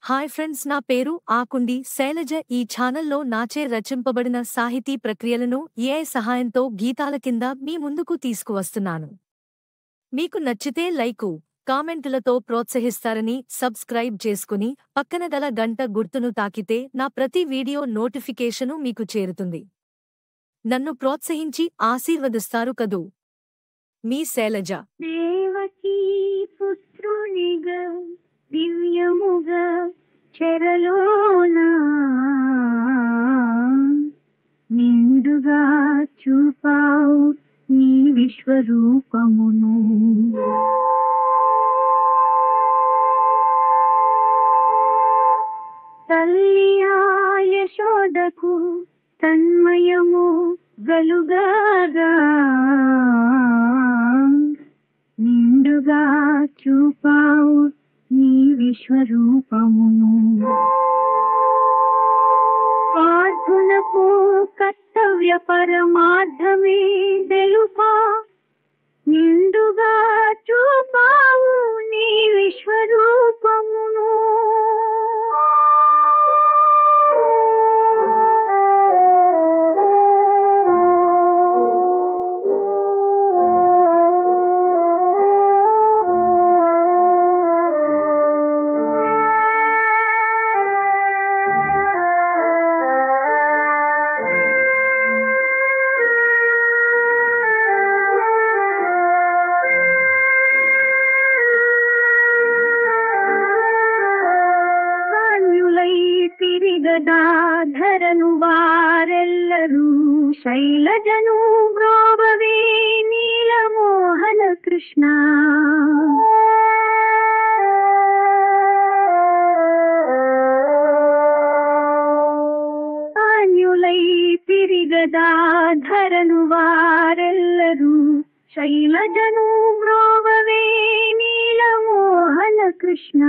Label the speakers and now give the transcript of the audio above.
Speaker 1: Hi friends, నా పేరు ఆకుండి శైలజ. ఈ ఛానల్లో నాచే రచింపబడిన సాహితీ ప్రక్రియలను ఏఐ సహాయంతో గీతాల కింద మీ ముందుకు తీసుకువస్తున్నాను. మీకు నచ్చితే లైకు, కామెంటులతో ప్రోత్సహిస్తారని సబ్స్క్రైబ్ చేసుకుని పక్కన గల గంట గుర్తును తాకితే నా ప్రతి వీడియో నోటిఫికేషను మీకు చేరుతుంది. నన్ను ప్రోత్సహించి ఆశీర్వదిస్తారు కదూ. మీ శైలజ.
Speaker 2: దేవకీ పుత్రునిగా దివ్యముగా చెరలోనా నిండుగా చూపావు నీ విశ్వరూపమును. తల్లి యశోదకు తన్మయము గలుగాగా నిండుగా చూపావు నీ విశ్వరూపమును. పార్థులకు కర్తవ్య పరమార్థమే తెలుపా నిండుగా చూపావు నీ విశ్వరూపమును. గదాధరను వారెల్లరూ శైలజను బ్రోవవే నీలమోహన కృష్ణ. ఆన్యులై తిరిగదాధరను వారెల్లరూ శైలజను బ్రోవవే నీలమోహన కృష్ణ.